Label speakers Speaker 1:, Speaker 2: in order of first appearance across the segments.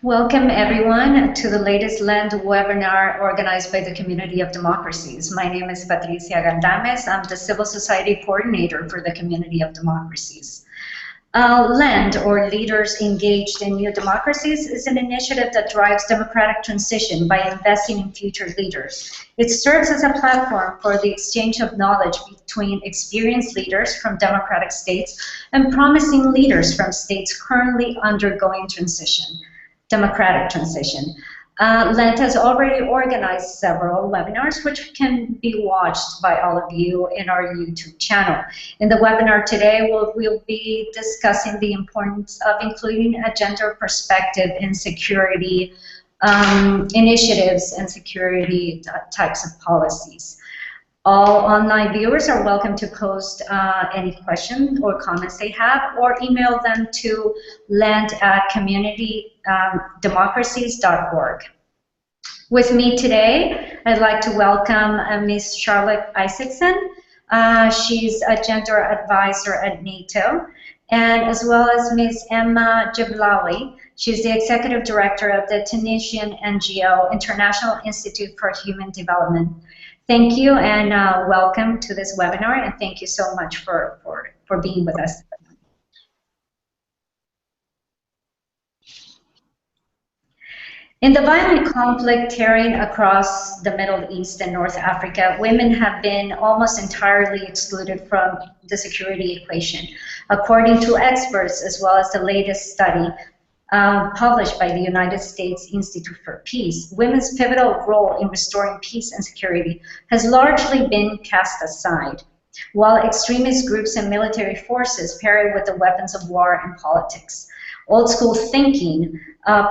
Speaker 1: Welcome everyone to the latest LAND webinar organized by the Community of Democracies. My name is Patricia Galdames. I'm the Civil Society Coordinator for the Community of Democracies. LAND, or Leaders Engaged in New Democracies, is an initiative that drives democratic transition by investing in future leaders. It serves as a platform for the exchange of knowledge between experienced leaders from democratic states and promising leaders from states currently undergoing democratic transition. Lent has already organized several webinars which can be watched by all of you in our YouTube channel. In the webinar today, we'll be discussing the importance of including a gender perspective in security initiatives and security types of policies. All online viewers are welcome to post any questions or comments they have, or email them to land@communitydemocracies.org. With me today, I'd like to welcome Ms. Charlotte Isaacson. She's a gender advisor at NATO, and as well as Ms. Emma Jeblawi. She's the executive director of the Tunisian NGO, International Institute for Human Development. Thank you and welcome to this webinar, and thank you so much for being with us. In the violent conflict tearing across the Middle East and North Africa, women have been almost entirely excluded from the security equation. According to experts, as well as the latest study published by the United States Institute for Peace, women's pivotal role in restoring peace and security has largely been cast aside, while extremist groups and military forces parry with the weapons of war and politics. Old school thinking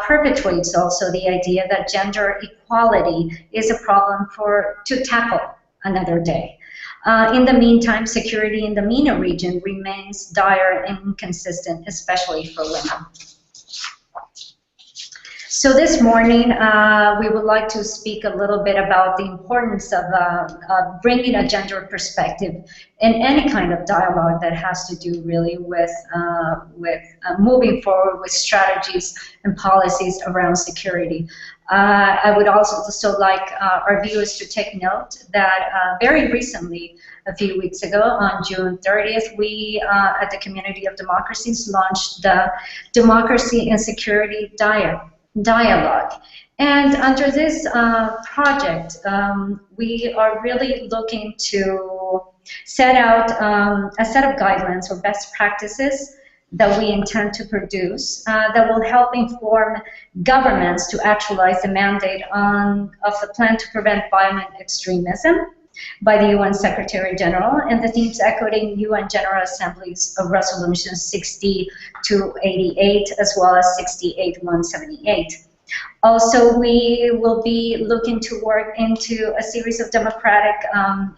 Speaker 1: perpetuates also the idea that gender equality is a problem to tackle another day. In the meantime, security in the MENA region remains dire and inconsistent, especially for women. So this morning, we would like to speak a little bit about the importance of bringing a gender perspective in any kind of dialogue that has to do really with moving forward with strategies and policies around security. I would also like our viewers to take note that very recently, a few weeks ago, on June 30th, we at the Community of Democracies launched the Democracy and Security Dialogue. And under this project, we are really looking to set out a set of guidelines or best practices that we intend to produce that will help inform governments to actualize the mandate of the plan to prevent violent extremism by the UN Secretary General, and the themes echoed in UN General Assembly's resolutions 60-88 as well as 68-178. Also, we will be looking to work into a series of democratic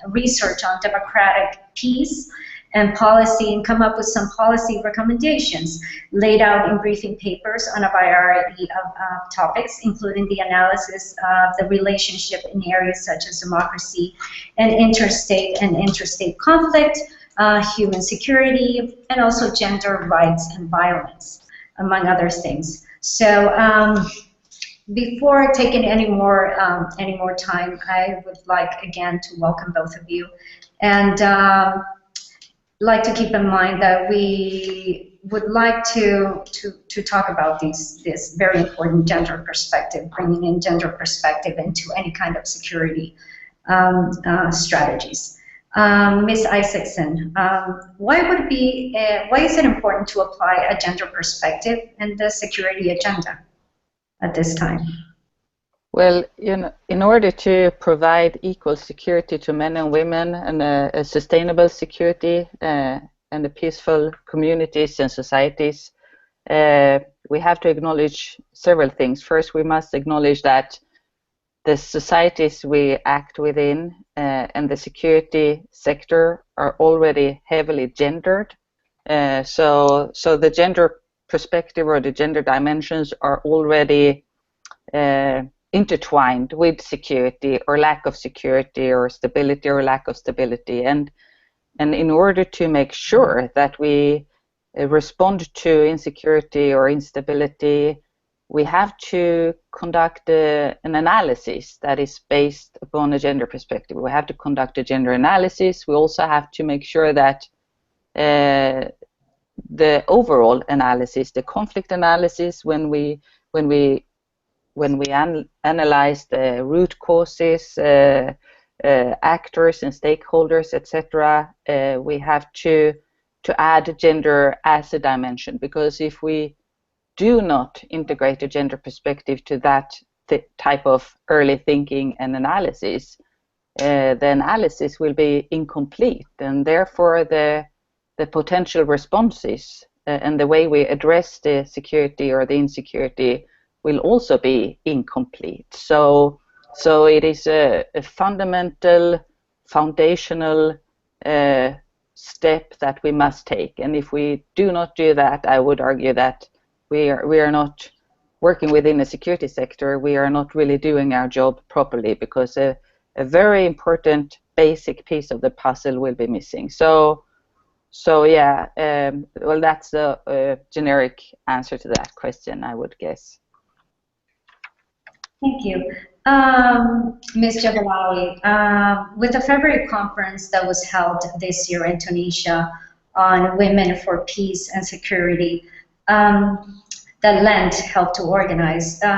Speaker 1: research on democratic peace and policy, and come up with some policy recommendations laid out in briefing papers on a variety of topics, including the analysis of the relationship in areas such as democracy and interstate conflict, human security, and also gender rights and violence, among other things. So before taking any more time, I would like again to welcome both of you, and like to keep in mind that we would like to talk about this very important gender perspective, bringing in gender perspective into any kind of security strategies. Ms. Isaacson, why is it important to apply a gender perspective in the security agenda at this time?
Speaker 2: Well, in order to provide equal security to men and women, and a sustainable security and a peaceful communities and societies, we have to acknowledge several things. First, we must acknowledge that the societies we act within and the security sector are already heavily gendered. So the gender perspective or the gender dimensions are already intertwined with security or lack of security or stability or lack of stability. And in order to make sure that we respond to insecurity or instability we have to conduct an analysis that is based upon a gender perspective. We have to conduct a gender analysis. We also have to make sure that the overall analysis, the conflict analysis, when we analyze the root causes, actors and stakeholders, etc., we have to add gender as a dimension, because if we do not integrate a gender perspective to that type of early thinking and analysis, the analysis will be incomplete, and therefore the potential responses and the way we address the security or the insecurity will also be incomplete. So it is a fundamental, foundational step that we must take. And if we do not do that, I would argue that we are not working within the security sector. We are not really doing our job properly, because a very important basic piece of the puzzle will be missing. So yeah, well, that's a generic answer to that question, I would guess.
Speaker 1: Thank you. Ms. Jabalawi, with the February conference that was held this year in Tunisia on Women for Peace and Security, that Lent helped to organize, you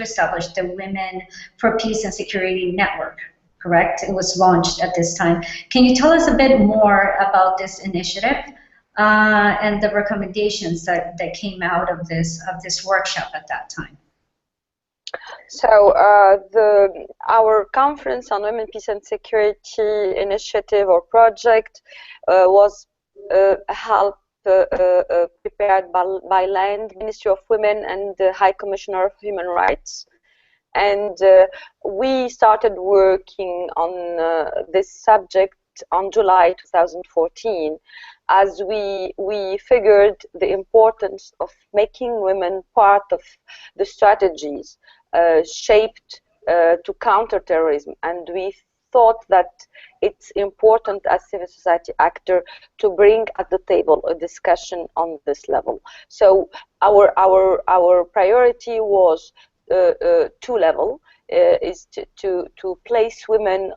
Speaker 1: established the Women for Peace and Security Network, correct? It was launched at this time. Can you tell us a bit more about this initiative and the recommendations that came out of this workshop at that time?
Speaker 3: So our conference on Women, Peace and Security initiative or project was helped prepared by LAND, Ministry of Women, and the High Commissioner of Human Rights. And we started working on this subject on July 2014, as we figured the importance of making women part of the strategies shaped to counter terrorism. And we thought that it's important as civil society actor to bring at the table a discussion on this level. So our priority was two level. Is to place women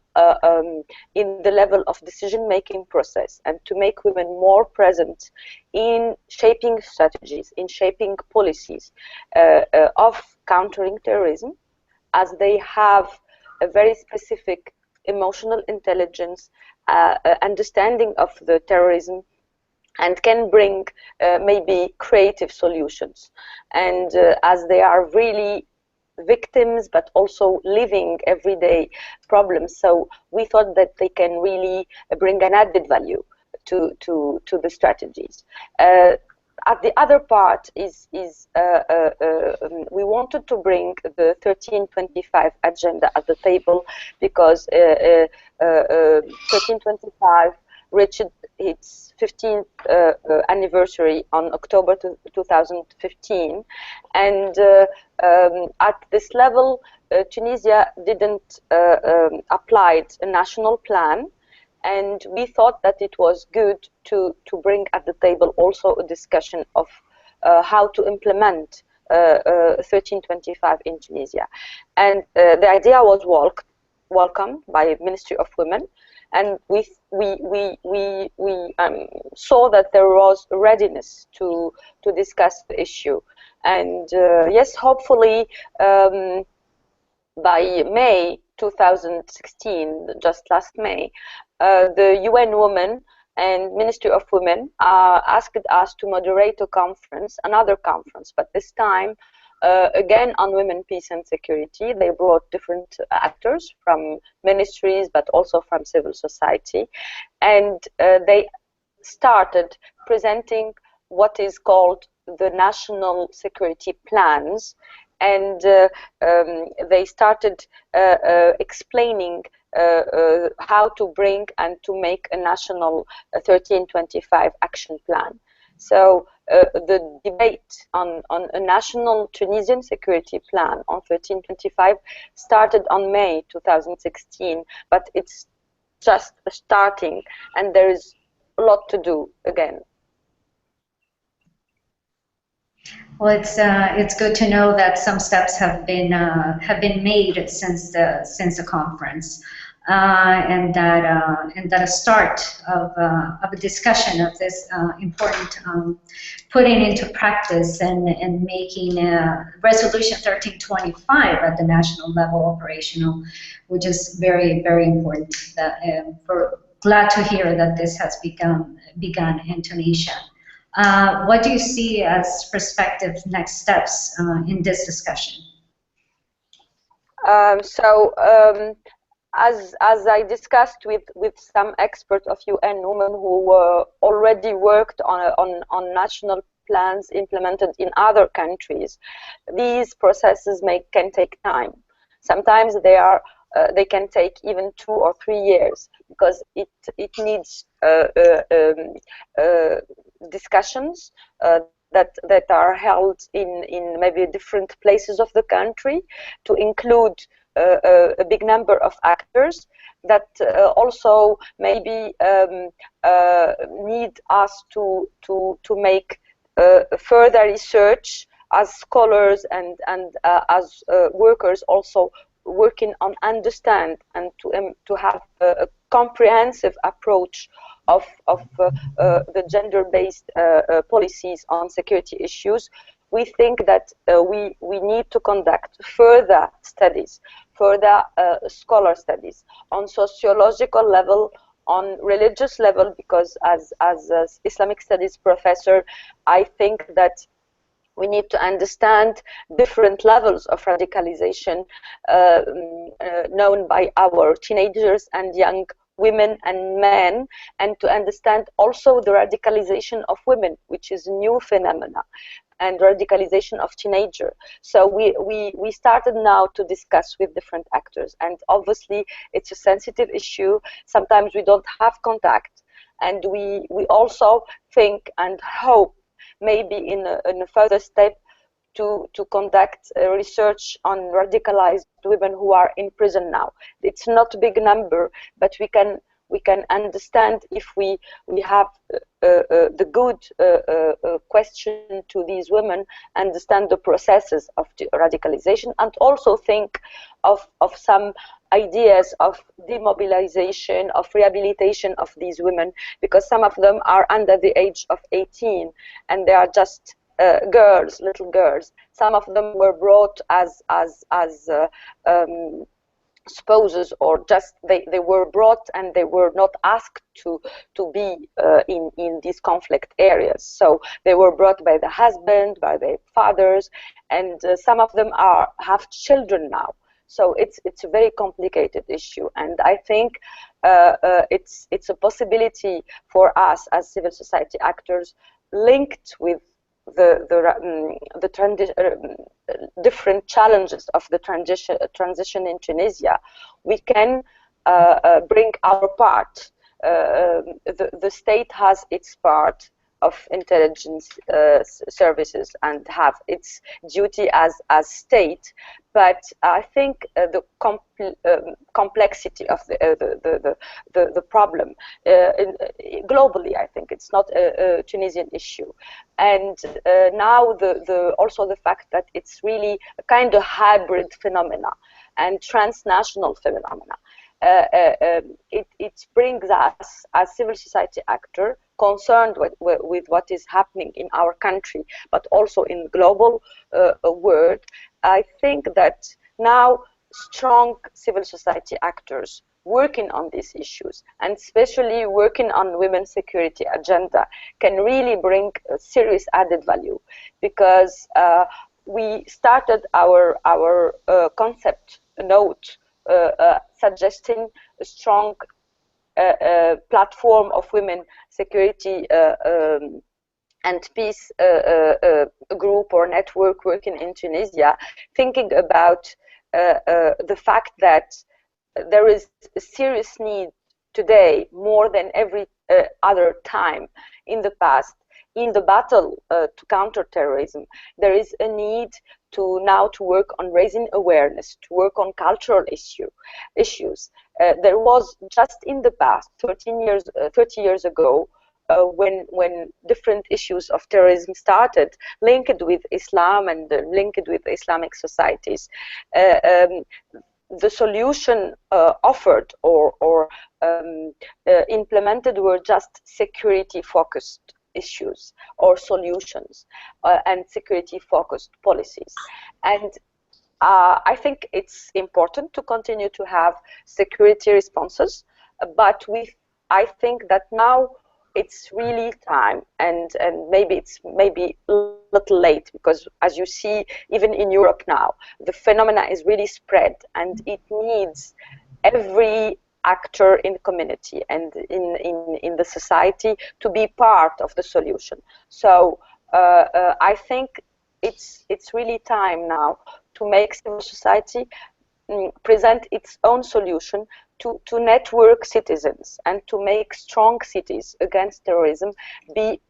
Speaker 3: in the level of decision-making process, and to make women more present in shaping strategies, in shaping policies of countering terrorism, as they have a very specific emotional intelligence, understanding of the terrorism, and can bring maybe creative solutions. And as they are really victims, but also living everyday problems, so we thought that they can really bring an added value to the strategies. At the other part is we wanted to bring the 1325 agenda at the table, because 1325 reached its 15th anniversary on October 2015, and at this level Tunisia didn't apply a national plan, and we thought that it was good to bring at the table also a discussion of how to implement 1325 in Tunisia. And the idea was welcomed by Ministry of Women, and we saw that there was a readiness to discuss the issue. And yes, hopefully by May 2016, just last May, the UN Women and Ministry of Women asked us to moderate a conference, another conference, but this time again on women, peace and security. They brought different actors from ministries, but also from civil society, and they started presenting what is called the national security plans, and they started explaining how to bring and to make a national 1325 action plan. So the debate on a national Tunisian security plan on 1325 started on May 2016, but it's just starting, and there is a lot to do again.
Speaker 1: Well, it's good to know that some steps have been made since the conference, and that a start of a discussion of this important putting into practice and making Resolution 1325 at the national level operational, which is very important. That we're glad to hear that this has begun in Tunisia. What do you see as prospective next steps in this discussion?
Speaker 3: As I discussed with some experts of UN Women who already worked on national plans implemented in other countries, these processes can take time. Sometimes they can take even 2 or 3 years because it needs discussions that are held in maybe different places of the country to include a big number of actors that also maybe need us to make further research as scholars and as workers also working on understand and to have a comprehensive approach of the gender-based policies on security issues. We think that we need to conduct further studies, further scholar studies on sociological level, on religious level, because as Islamic studies professor, I think that we need to understand different levels of radicalization known by our teenagers and young women and men, and to understand also the radicalization of women, which is a new phenomena, and radicalization of teenagers. So we started now to discuss with different actors, and obviously it's a sensitive issue. Sometimes we don't have contact, and we also think and hope maybe in a further step to conduct research on radicalized women who are in prison now. It's not a big number, but we can understand if we have the good question to these women, understand the processes of the radicalization, and also think of some ideas of demobilization, of rehabilitation of these women, because some of them are under the age of 18 and they are just girls, little girls. Some of them were brought as spouses, or just they were brought and they were not asked to be in these conflict areas. So they were brought by the husband, by their fathers, and some of them have children now. So it's a very complicated issue, and I think it's a possibility for us as civil society actors linked with different challenges of the transition in Tunisia. We can bring our part. The state has its part of intelligence services and have its duty as state, but I think the complexity of the problem globally, I think it's not a Tunisian issue, and now also the fact that it's really a kind of hybrid phenomena and transnational phenomena. It brings us as civil society actor concerned with what is happening in our country, but also in global world. I think that now strong civil society actors working on these issues, and especially working on women's security agenda, can really bring a serious added value, because we started our concept note suggesting a strong platform of women security and peace group or network working in Tunisia, thinking about the fact that there is a serious need today, more than every other time in the past, in the battle to counter terrorism. There is a need to work on raising awareness, to work on cultural issues. There was just in the past 30 years ago when different issues of terrorism started, linked with Islam and linked with Islamic societies. The solution offered or implemented were just security-focused issues or solutions and security-focused policies. And I think it's important to continue to have security responses, but I think that now it's really time, and maybe it's a little late, because as you see, even in Europe now, the phenomena is really spread, and it needs every actor in the community and in the society to be part of the solution. So I think it's really time now to make civil society present its own solution, to network citizens and to make strong cities against terrorism be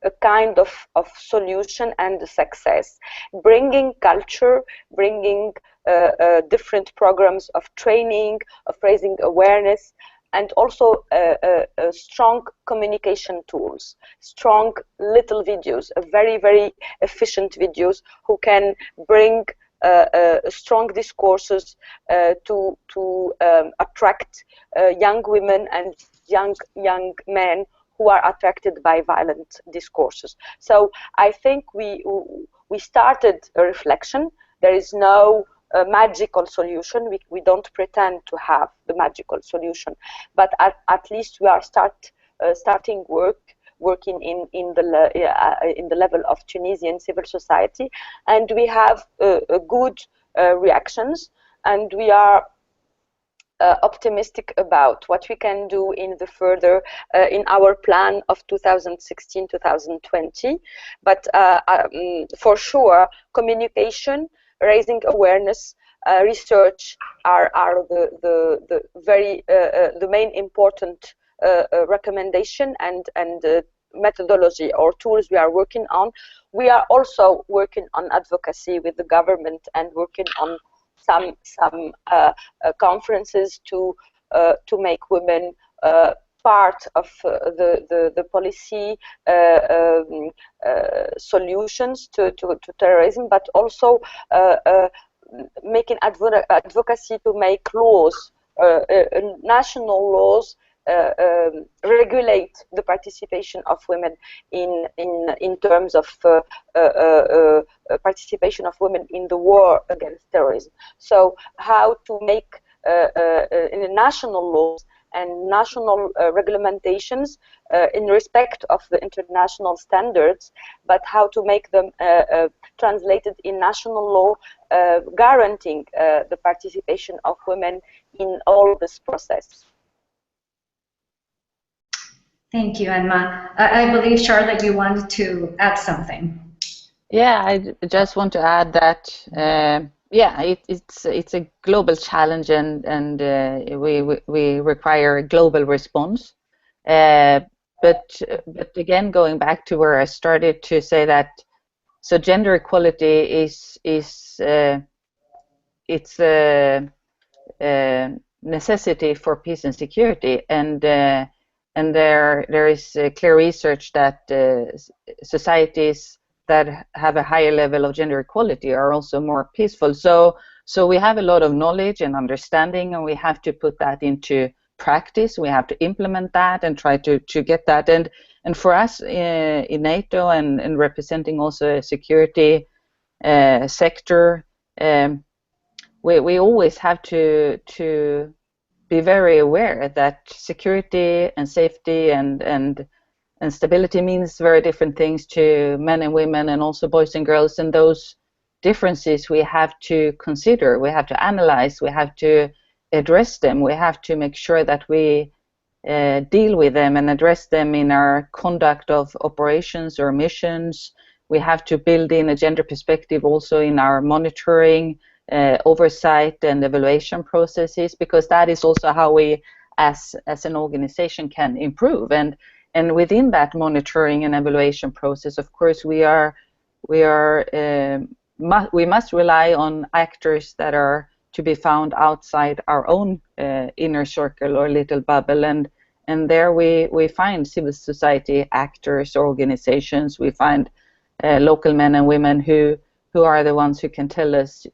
Speaker 3: a kind of solution and a success, bringing culture, bringing different programs of training, of raising awareness, and also strong communication tools, strong little videos, very, very efficient videos who can bring strong discourses to attract young women and young men who are attracted by violent discourses. So I think we started a reflection. There is no magical solution. We don't pretend to have the magical solution, but at least we are starting working in the level of Tunisian civil society, and we have good reactions, and we are optimistic about what we can do in the further in our plan of 2016-2020. But for sure, communication, raising awareness, research are the main important recommendation and methodology or tools we are working on. We are also working on advocacy with the government and working on some conferences to make women part of the policy solutions to terrorism, but also making advocacy to make laws, national laws, regulate the participation of women in terms of participation of women in the war against terrorism. So how to make in the national laws and national regulations in respect of the international standards, but how to make them translated in national law, guaranteeing the participation of women in all this process.
Speaker 1: Thank you, Enma. I believe, Charlotte, you wanted to add something.
Speaker 2: Yeah, I just want to add that yeah, it's a global challenge, and we require a global response. But again, going back to where I started to say that, so gender equality is it's a necessity for peace and security, and there is clear research that societies that have a higher level of gender equality are also more peaceful. So we have a lot of knowledge and understanding, and we have to put that into practice. We have to implement that and try to get that. And for us in NATO and representing also a security sector, we always have to be very aware that security and safety and stability means very different things to men and women, and also boys and girls, and those differences we have to consider, we have to analyze, we have to address them, we have to make sure that we deal with them and address them in our conduct of operations or missions. We have to build in a gender perspective also in our monitoring, oversight and evaluation processes, because that is also how we as an organization can improve. And within that monitoring and evaluation process, of course, we must rely on actors that are to be found outside our own inner circle or little bubble, and and there we find civil society actors, organizations. We find local men and women who are the ones who can tell us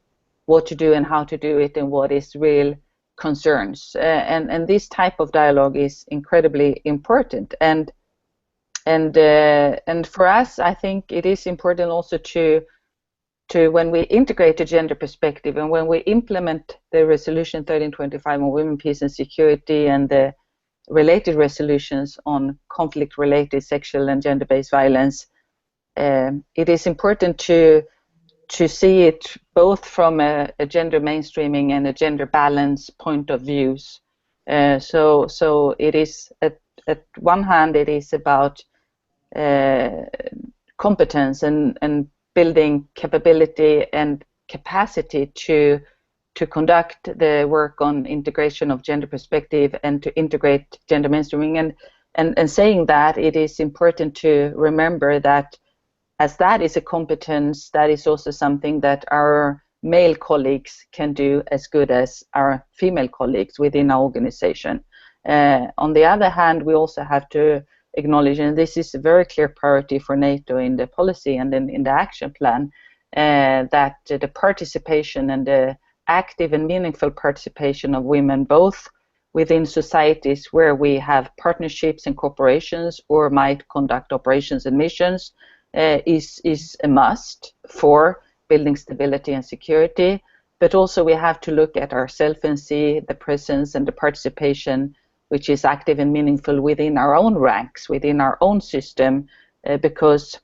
Speaker 2: what to do and how to do it and what is real concerns. And this type of dialogue is incredibly important. And for us, I think it is important also to when we integrate a gender perspective and when we implement the resolution 1325 on women, peace and security and the related resolutions on conflict-related sexual and gender-based violence, it is important to see it both from a gender mainstreaming and a gender balance point of views. So it is at one hand it is about competence and building capability and capacity to conduct the work on integration of gender perspective and to integrate gender mainstreaming. And saying that, it is important to remember that as that is a competence, that is also something that our male colleagues can do as good as our female colleagues within our organization. On the other hand, we also have to acknowledge, and this is a very clear priority for NATO in the policy and in the action plan, that the participation and the active and meaningful participation of women, both within societies where we have partnerships and corporations or might conduct operations and missions, is a must for building stability and security. But also we have to look at ourselves and see the presence and the participation which is active and meaningful within our own ranks, within our own system, because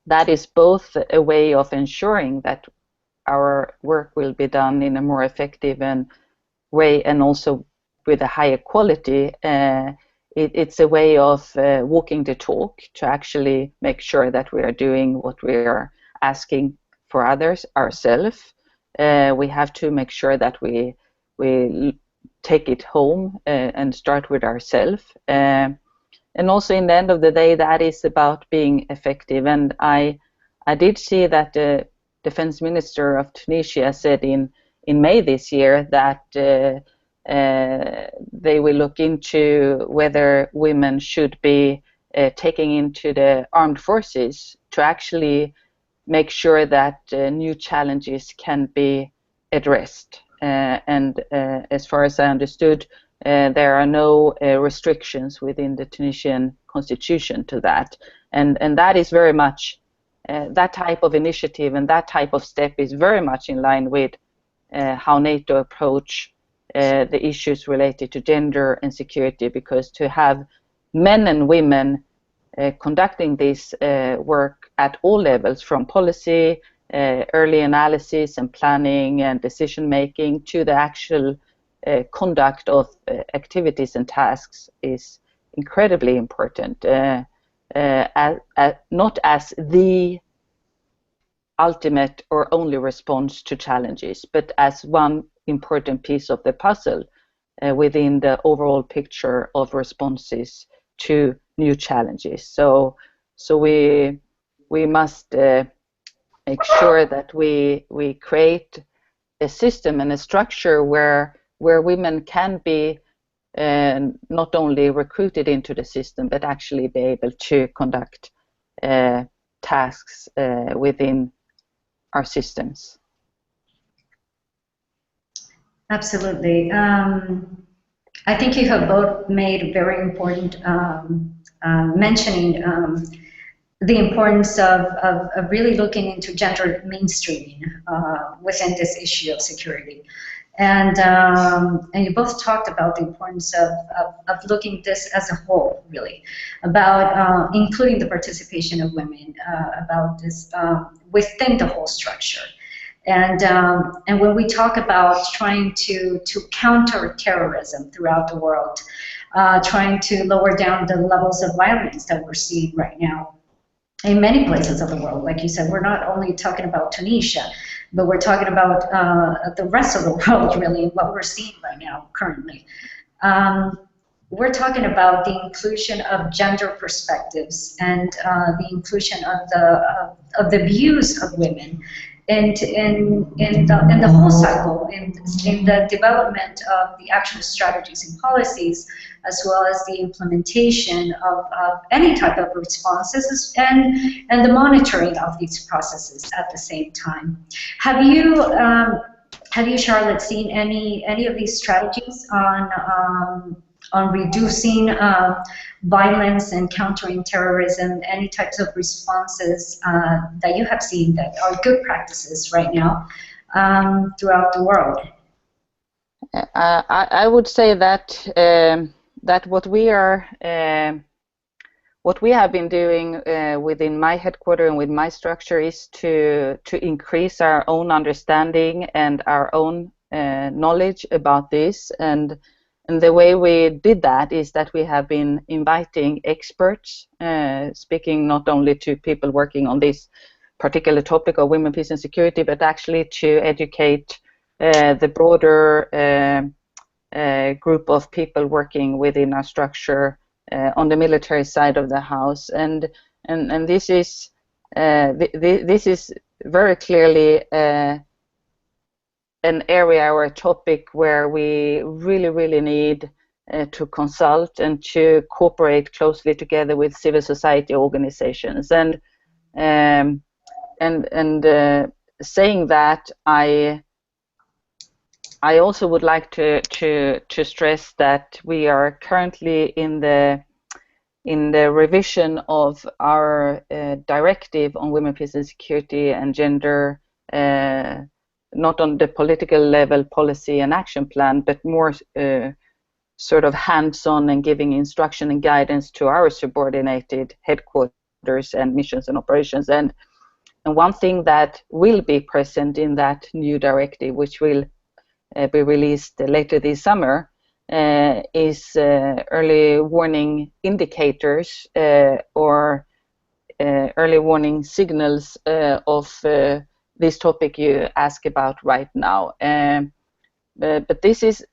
Speaker 2: that is both a way of ensuring that our work will be done in a more effective way and also with a higher quality. It's a way of walking the talk to actually make sure that we are doing what we are asking for others ourselves. We have to make sure that we take it home and start with ourselves. And also in the end of the day, that is about being effective. And I did see that the defense minister of Tunisia said in May this year that they will look into whether women should be taken into the armed forces to actually make sure that new challenges can be addressed. And as far as I understood, there are no restrictions within the Tunisian constitution to that. And that is very much, that type of initiative and that type of step is very much in line with how NATO approach the issues related to gender and security, because to have men and women conducting this work at all levels, from policy, early analysis and planning and decision making to the actual conduct of activities and tasks, is incredibly important, not as the ultimate or only response to challenges, but as one important piece of the puzzle within the overall picture of responses to new challenges. So we must make sure that we create a system and a structure where women can be not only recruited into the system, but actually be able to conduct tasks within our systems.
Speaker 1: Absolutely. I think you have both made very important mentioning the importance of really looking into gender mainstreaming within this issue of security. And you both talked about the importance of looking at this as a whole, really, about including the participation of women, about this within the whole structure. And when we talk about trying to counter terrorism throughout the world, trying to lower down the levels of violence that we're seeing right now in many places of the world, like you said, we're not only talking about Tunisia, but we're talking about the rest of the world, really, what we're seeing right now currently. We're talking about the inclusion of gender perspectives and the inclusion of the views of women in the whole cycle, in the development of the actual strategies and policies, as well as the implementation of any type of responses and the monitoring of these processes at the same time. Have you, Charlotte, seen any of these strategies on reducing violence and countering terrorism? Any types of responses that you have seen that are good practices right now throughout the world?
Speaker 2: I would say that that what we have been doing within my headquarters and with my structure is to increase our own understanding and our own knowledge about this. And the way we did that is that we have been inviting experts, speaking not only to people working on this particular topic of women, peace and security, but actually to educate the broader group of people working within our structure on the military side of the house. And this is this is very clearly an area or a topic where we really need to consult and to cooperate closely together with civil society organizations. And saying that, I also would like to stress that we are currently in the revision of our directive on women, peace and security and gender, not on the political level policy and action plan, but more sort of hands-on and giving instruction and guidance to our subordinated headquarters and missions and operations. And one thing that will be present in that new directive, which will be released later this summer, is early warning indicators or early warning signals of this topic you ask about right now. But this is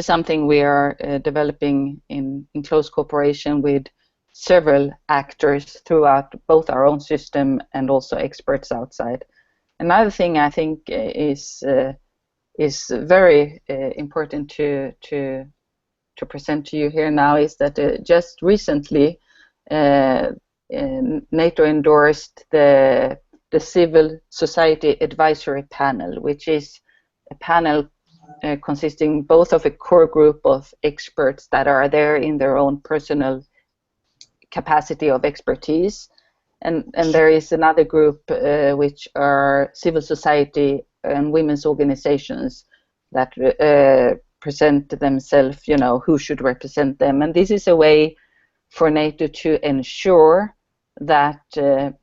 Speaker 2: something we are developing in close cooperation with several actors throughout both our own system and also experts outside. Another thing I think is very important to present to you here now is that just recently NATO endorsed the Civil Society Advisory Panel, which is a panel consisting both of a core group of experts that are there in their own personal capacity of expertise, and there is another group which are civil society and women's organizations that present themselves, you know, who should represent them. And this is a way for NATO to ensure that the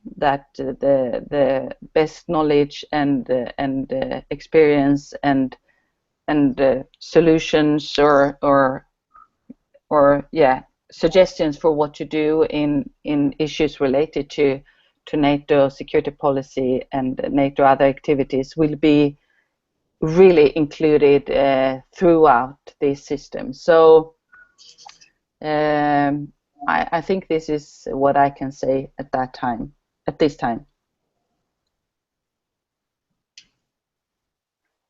Speaker 2: best knowledge and experience and solutions or suggestions for what to do in issues related to NATO security policy and NATO other activities will be really included throughout this system. So I think this is what I can say at this time.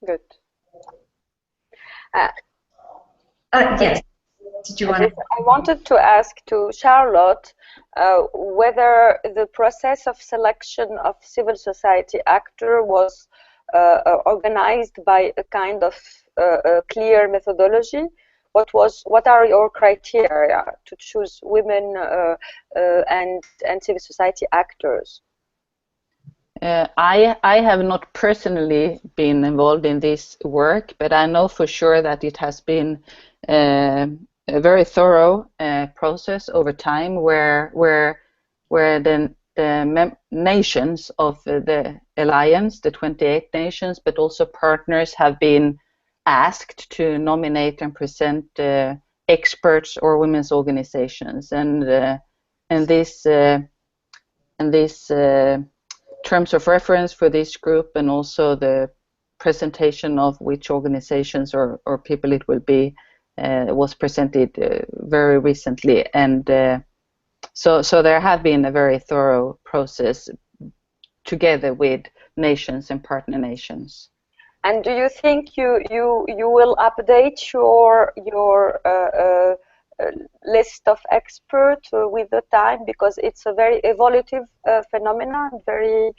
Speaker 3: Good.
Speaker 1: Yes. Did you want to?
Speaker 3: I wanted to ask to Charlotte whether the process of selection of civil society actor was organized by a kind of clear methodology. What are your criteria to choose women and civil society actors?
Speaker 2: I have not personally been involved in this work, but I know for sure that it has been a very thorough process over time, where the nations of the alliance, the 28 nations, but also partners, have been asked to nominate and present experts or women's organizations, and this terms of reference for this group, and also the presentation of which organizations or people it will be, was presented very recently, and so there have been a very thorough process together with nations and partner nations.
Speaker 3: And do you think you will update your list of experts with the time, because it's a very evolutive phenomenon, very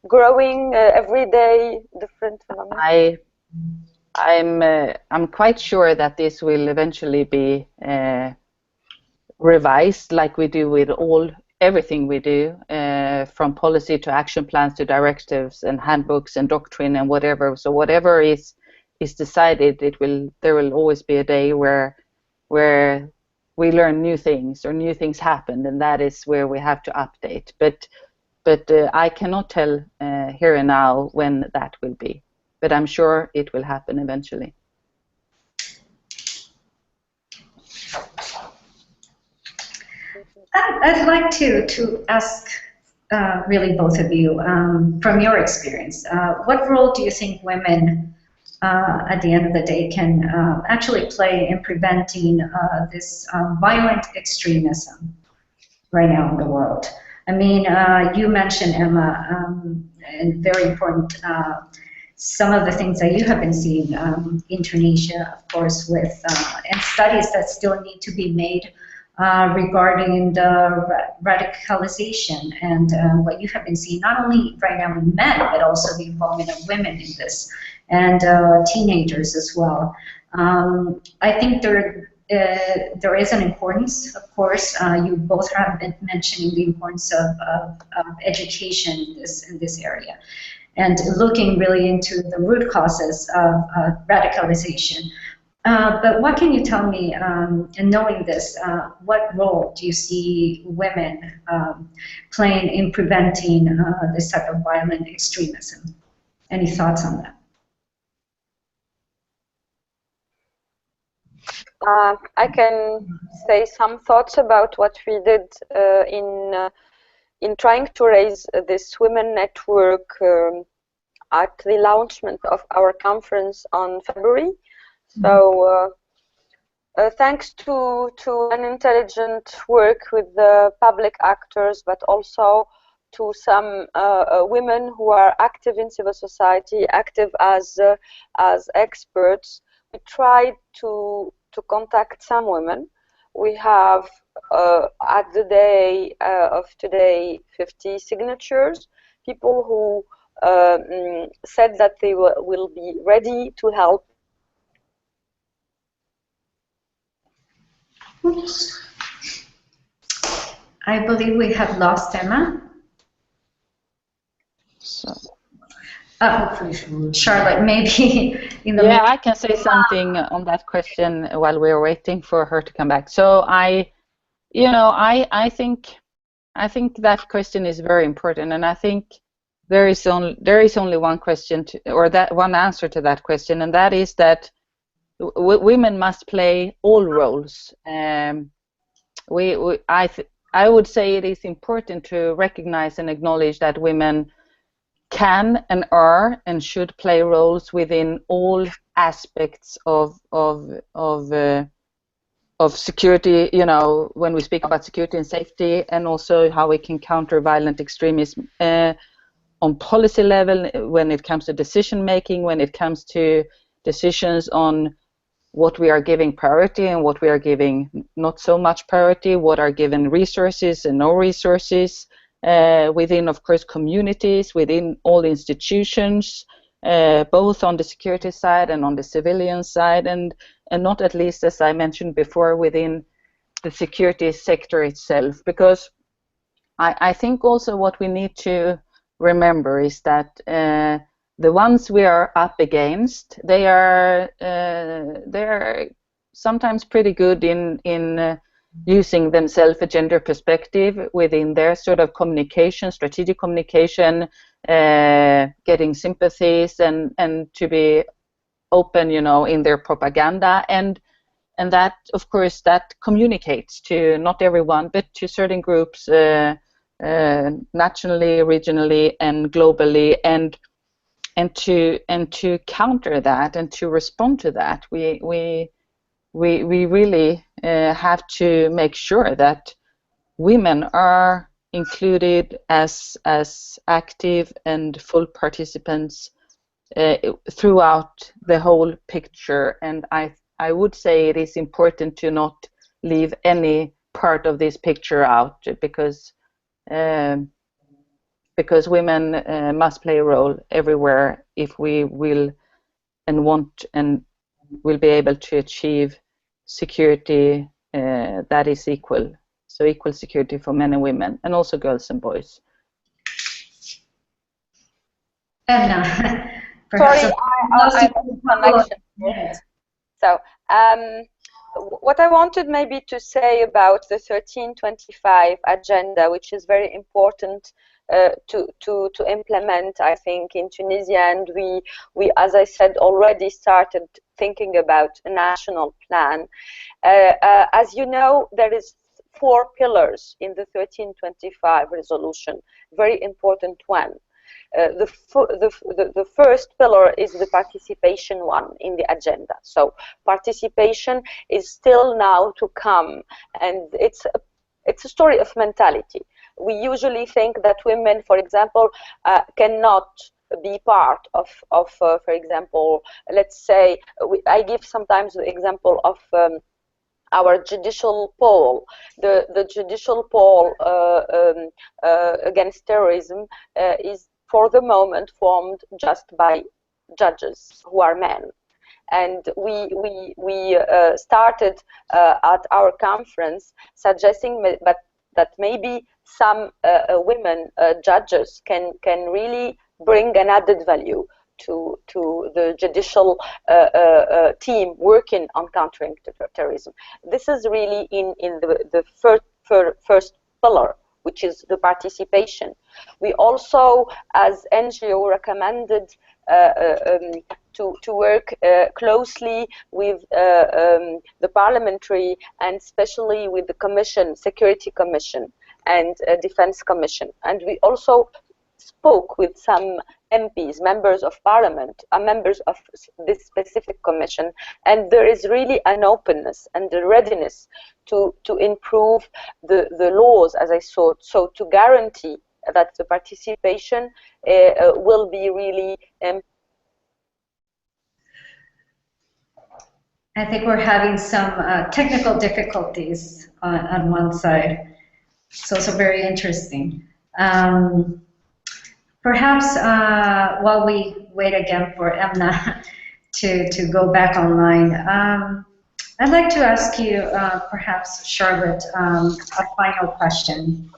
Speaker 3: growing every day, different phenomena?
Speaker 2: I'm quite sure that this will eventually be revised, like we do with everything we do, from policy to action plans to directives and handbooks and doctrine and whatever. So whatever is decided, there will always be a day where we learn new things or new things happen, and that is where we have to update. But I cannot tell here and now when that will be, but I'm sure it will happen eventually.
Speaker 1: I'd like to ask really both of you, from your experience, what role do you think women at the end of the day can actually play in preventing this violent extremism right now in the world? I mean, you mentioned, Emma, and very important, some of the things that you have been seeing in Tunisia, of course, with and studies that still need to be made regarding the radicalization and what you have been seeing, not only right now in men, but also the involvement of women in this, and teenagers as well. I think there is an importance, of course. You both have been mentioning the importance of education in this area, and looking really into the root causes of radicalization. But what can you tell me, in knowing this, what role do you see women playing in preventing this type of violent extremism? Any thoughts on that?
Speaker 3: I can say some thoughts about what we did in trying to raise this women network at the launchment of our conference on February. So thanks to an intelligent work with the public actors, but also to some women who are active in civil society, active as experts, we tried to contact some women. We have at the day of today 50 signatures, people who said that they will be ready to help.
Speaker 1: Oops. I believe we have lost Emma.
Speaker 2: So.
Speaker 1: Charlotte, maybe in the
Speaker 2: I can say something on that question while we're waiting for her to come back. So I think that question is very important, and I think there is only one question one answer to that question, and that is that women must play all roles. I would say it is important to recognize and acknowledge that women can and are and should play roles within all aspects of security. You know, when we speak about security and safety, and also how we can counter violent extremism on policy level, when it comes to decision making, when it comes to decisions on what we are giving priority and what we are giving not so much priority, what are given resources and no resources, within, of course, communities, within all institutions, both on the security side and on the civilian side, and not at least, as I mentioned before, within the security sector itself. Because I think also what we need to remember is that the ones we are up against, they are sometimes pretty good in using themselves a gender perspective within their sort of communication, strategic communication, getting sympathies and to be open, you know, in their propaganda, and that, of course, that communicates to not everyone, but to certain groups, nationally, regionally, and globally, and to counter that and to respond to that, we really have to make sure that women are included as active and full participants throughout the whole picture. And I would say it is important to not leave any part of this picture out, because women must play a role everywhere if we will and want and will be able to achieve security that is equal. So equal security for men and women, and also girls and boys.
Speaker 1: Emna,
Speaker 3: sorry, I lost connection. So what I wanted maybe to say about the 1325 agenda, which is very important to implement, I think, in Tunisia, and we, as I said, already started thinking about a national plan. As you know, there is 4 pillars in the 1325 resolution, very important one. The first pillar is the participation one in the agenda. So participation is still now to come, and it's a story of mentality. We usually think that women, for example, cannot be part of for example, let's say, I give sometimes the example of our judicial poll. The judicial poll against terrorism is for the moment formed just by judges who are men. And we started at our conference suggesting that maybe some women judges can really bring an added value to the judicial team working on countering terrorism. This is really in the first pillar, which is the participation. We also, as NGO, recommended to work closely with the parliamentary, and especially with the Commission, Security Commission and Defense Commission. And we also spoke with some MPs, members of parliament, members of this specific commission, and there is really an openness and a readiness to improve the laws, as I saw, so to guarantee that the participation will be really
Speaker 1: I think we're having some technical difficulties on one side. It's also very interesting. Perhaps while we wait again for Emna to go back online, I'd like to ask you, perhaps, Charlotte, a final question.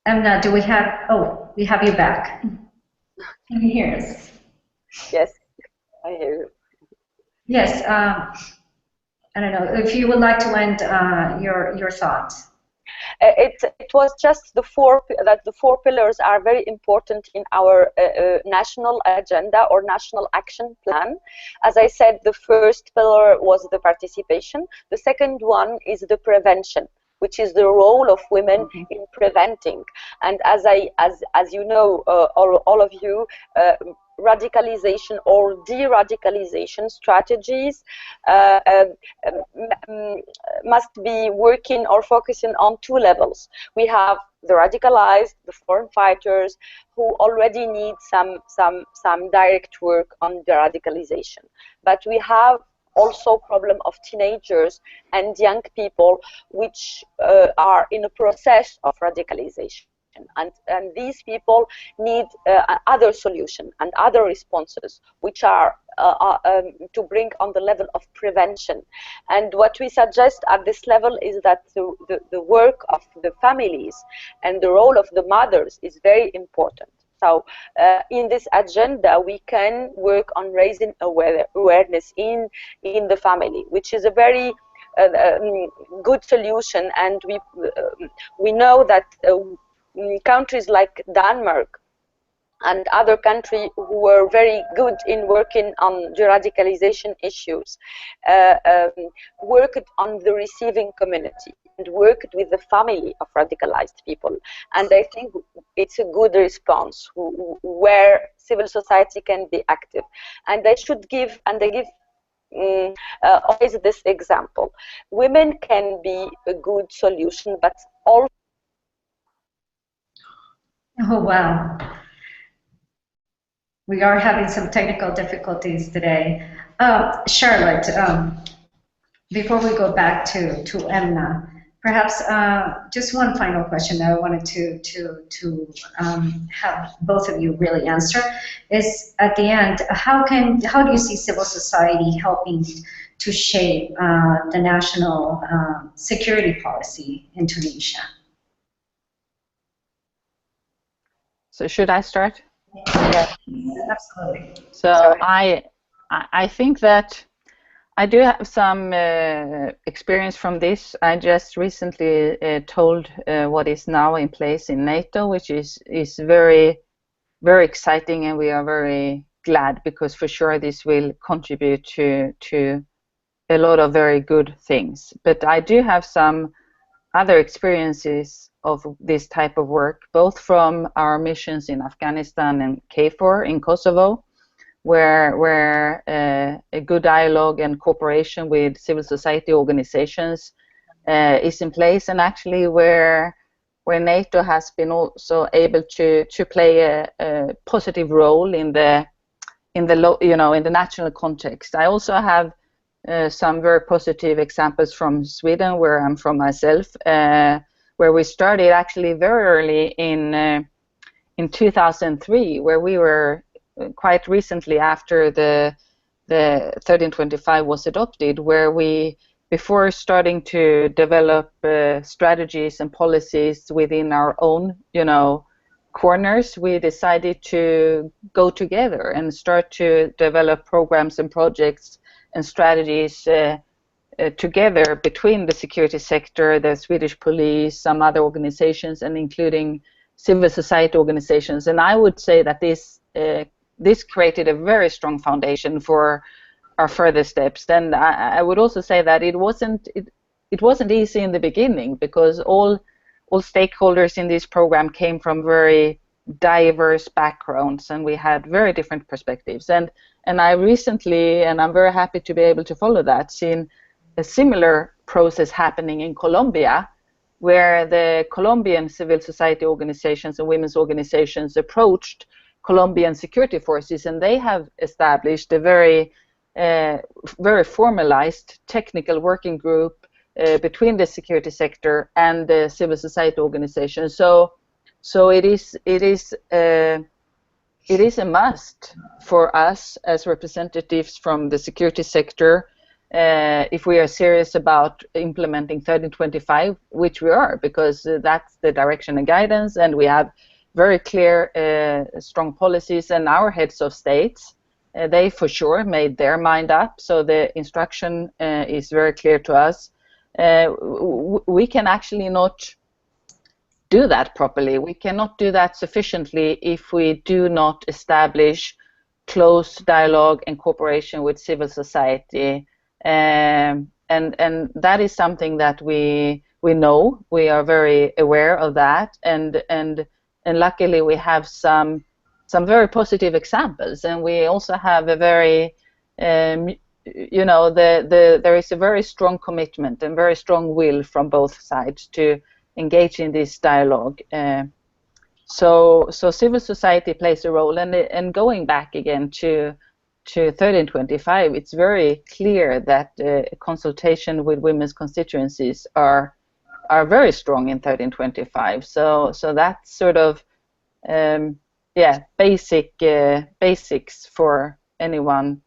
Speaker 1: Emna, do we have, oh, we have you back. Can you hear us?
Speaker 3: Yes, I hear you.
Speaker 1: Yes, I don't know, if you would like to end your thoughts.
Speaker 3: It was just the four pillars are very important in our national agenda or national action plan. As I said, the first pillar was the participation. The second one is the prevention, which is the role of women in preventing. And as you know, all of you, radicalization or de-radicalization strategies must be working or focusing on 2 levels. We have the radicalized, the foreign fighters, who already need some direct work on the radicalization. But we have also problem of teenagers and young people which are in a process of radicalization. And these people need other solutions and other responses, which are to bring on the level of prevention. And what we suggest at this level is that the work of the families and the role of the mothers is very important. So in this agenda, we can work on raising awareness in the family, which is a very good solution. And we know that countries like Denmark and other countries who were very good in working on de-radicalization issues worked on the receiving community and worked with the family of radicalized people. And I think it's a good response where civil society can be active. And I should give, and I give always this example. Women can be a good solution, but also.
Speaker 1: Oh, wow. We are having some technical difficulties today. Charlotte, before we go back to Emna, perhaps just one final question that I wanted to have both of you really answer is at the end, how do you see civil society helping to shape the national security policy in Tunisia?
Speaker 2: So should I start?
Speaker 1: Yeah, absolutely.
Speaker 2: So I think that I do have some experience from this. I just recently told what is now in place in NATO, which is very, very exciting, and we are very glad because for sure this will contribute to a lot of very good things. But I do have some other experiences of this type of work, both from our missions in Afghanistan and KFOR in Kosovo, where a good dialogue and cooperation with civil society organizations is in place, and actually where NATO has been also able to play a positive role in the national context. I also have some very positive examples from Sweden, where I'm from myself, where we started actually very early in 2003, where we were quite recently after the 1325 was adopted, where we, before starting to develop strategies and policies within our own, corners, we decided to go together and start to develop programs and projects and strategies together between the security sector, the Swedish police, some other organizations, and including civil society organizations. And I would say that this created a very strong foundation for our further steps. Then I would also say that it wasn't easy in the beginning, because all stakeholders in this program came from very diverse backgrounds, and we had very different perspectives. And I recently, and I'm very happy to be able to follow that, seen a similar process happening in Colombia, where the Colombian civil society organizations and women's organizations approached Colombian security forces, and they have established a very formalized technical working group between the security sector and the civil society organizations. So it is a must for us as representatives from the security sector, if we are serious about implementing 1325, which we are, because that's the direction and guidance, and we have very clear, strong policies, and our heads of states, they for sure made their mind up, so the instruction is very clear to us. We can actually not do that properly. We cannot do that sufficiently if we do not establish close dialogue and cooperation with civil society, and that is something that we know. We are very aware of that, and luckily we have some very positive examples, and we also have a very there is a very strong commitment and very strong will from both sides to engage in this dialogue. So civil society plays a role, and going back again to 1325, it's very clear that consultation with women's constituencies are very strong in 1325. So that's sort of basics for anyone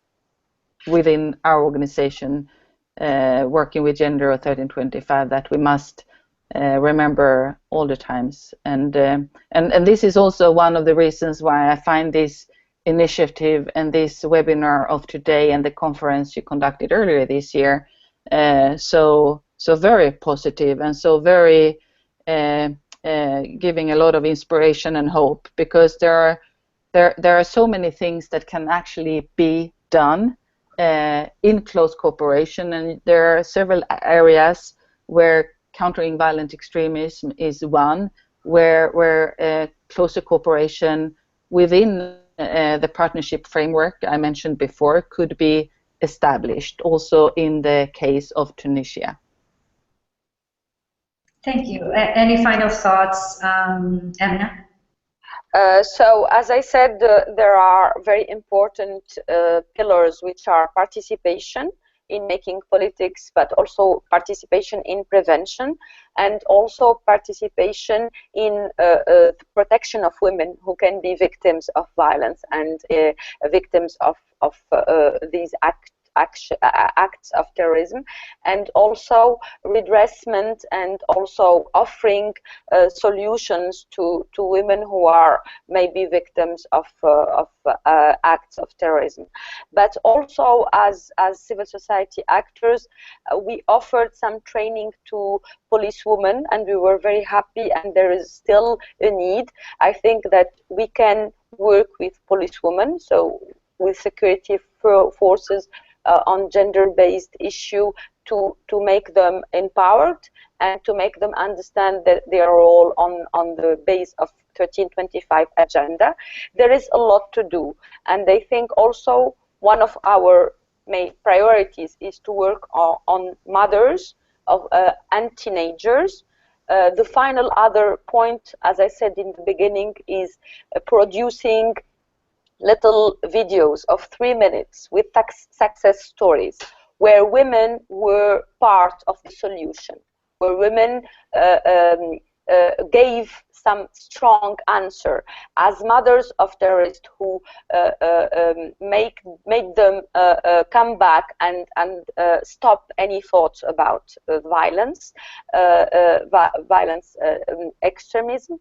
Speaker 2: within our organization working with gender or 1325 that we must remember all the times. And this is also one of the reasons why I find this initiative and this webinar of today and the conference you conducted earlier this year so very positive, and so very giving a lot of inspiration and hope, because there are so many things that can actually be done in close cooperation, and there are several areas where countering violent extremism is one, where closer cooperation within the partnership framework I mentioned before could be established, also in the case of Tunisia.
Speaker 1: Thank you. Any final thoughts, Emna?
Speaker 3: So, as I said, there are very important pillars, which are participation in making politics, but also participation in prevention, and also participation in protection of women who can be victims of violence and victims of these acts of terrorism, and also redressment, and also offering solutions to women who are maybe victims of acts of terrorism. But also, as civil society actors, we offered some training to policewomen, and we were very happy, and there is still a need. I think that we can work with policewomen, so with security forces, on gender-based issue, to make them empowered and to make them understand that their role on the base of 1325 agenda. There is a lot to do, and I think also one of our main priorities is to work on mothers and teenagers. The final other point, as I said in the beginning, is producing little videos of 3 minutes with success stories where women were part of the solution, where women gave some strong answer as mothers of terrorists who made them come back and stop any thoughts about violence, extremism.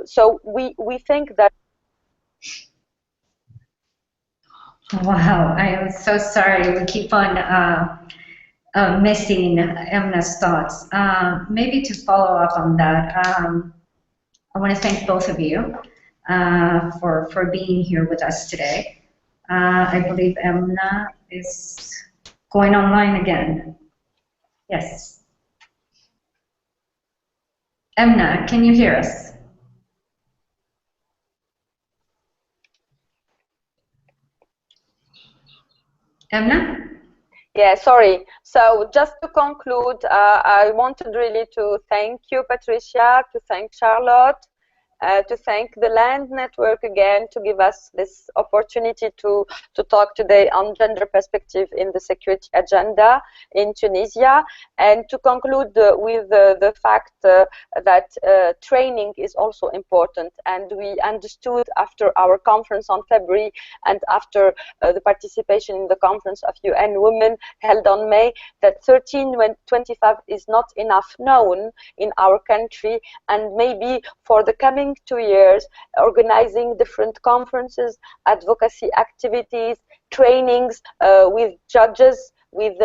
Speaker 3: So we think that.
Speaker 1: Wow, I am so sorry. We keep on missing Emna's thoughts. Maybe to follow up on that, I want to thank both of you for being here with us today. I believe Emna is going online again. Yes. Emna, can you hear us? Emna?
Speaker 3: Yeah, sorry. So just to conclude, I wanted really to thank you, Patricia, to thank Charlotte, to thank the Land Network again to give us this opportunity to talk today on gender perspective in the security agenda in Tunisia, and to conclude with the fact that training is also important. And we understood after our conference on February and after the participation in the conference of UN Women held on May that 1325 is not enough known in our country, and maybe for the coming 2 years, organizing different conferences, advocacy activities, trainings with judges, with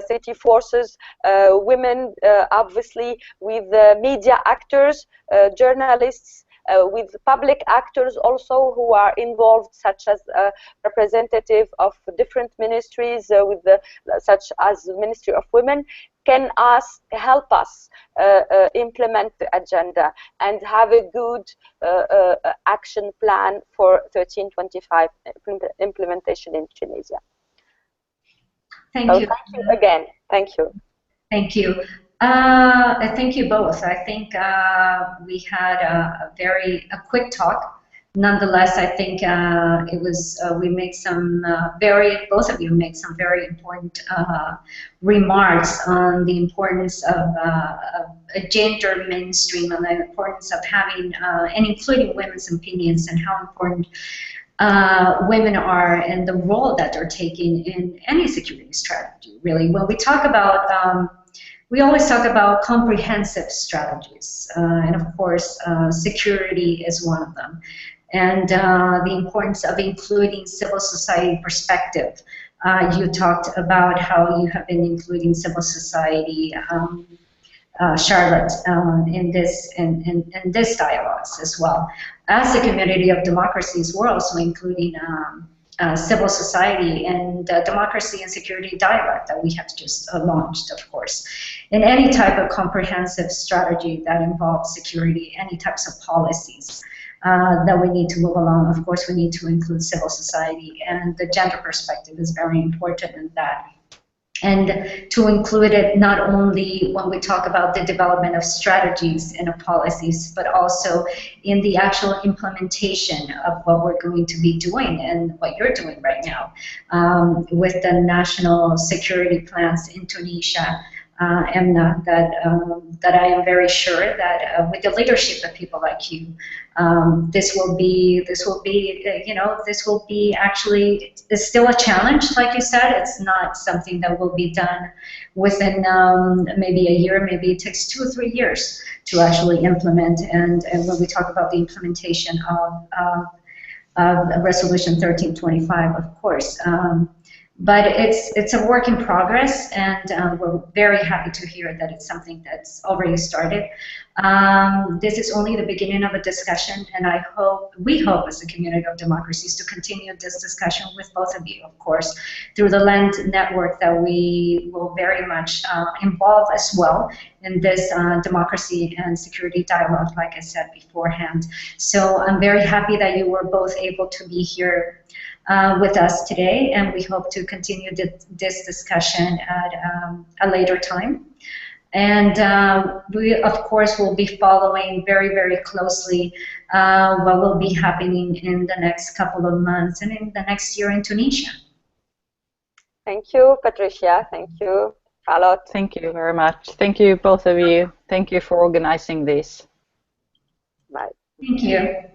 Speaker 3: city forces, women, obviously, with media actors, journalists, with public actors also who are involved, such as representative of different ministries, such as the Ministry of Women, can help us implement the agenda and have a good action plan for 1325 implementation in Tunisia.
Speaker 1: Thank you.
Speaker 3: Thank you again. Thank you.
Speaker 1: Thank you. Thank you both. I think we had a quick talk. Nonetheless, I think it was we made some both of you made some very important remarks on the importance of a gender mainstream, and the importance of having and including women's opinions, and how important women are and the role that they're taking in any security strategy. Really, when we talk about we always talk about comprehensive strategies, and of course, security is one of them. And the importance of including civil society perspective. You talked about how you have been including civil society, Charlotte, in this dialogues as well. As a community of democracies, we're also including civil society and democracy and security dialogue that we have just launched, of course. In any type of comprehensive strategy that involves security, any types of policies. that we need to move along. Of course, we need to include civil society, and the gender perspective is very important in that. And to include it not only when we talk about the development of strategies and of policies, but also in the actual implementation of what we're going to be doing and what you're doing right now with the national security plans in Tunisia. And that I am very sure that with the leadership of people like you, this will be actually, it's still a challenge, like you said. It's not something that will be done within maybe a year. Maybe it takes 2 or 3 years to actually implement. And when we talk about the implementation of Resolution 1325, of course. But it's a work in progress, and we're very happy to hear that it's something that's already started. This is only the beginning of a discussion, and we hope as a community of democracies to continue this discussion with both of you, of course, through the LAND network that we will very much involve as well in this democracy and security dialogue, like I said beforehand. So I'm very happy that you were both able to be here with us today, and we hope to continue this discussion at a later time. And we, of course, will be following very, very closely what will be happening in the next couple of months and in the next year in Tunisia.
Speaker 3: Thank you, Patricia. Thank you, Charlotte.
Speaker 2: Thank you very much. Thank you, both of you. Thank you for organizing this.
Speaker 3: Bye.
Speaker 1: Thank you.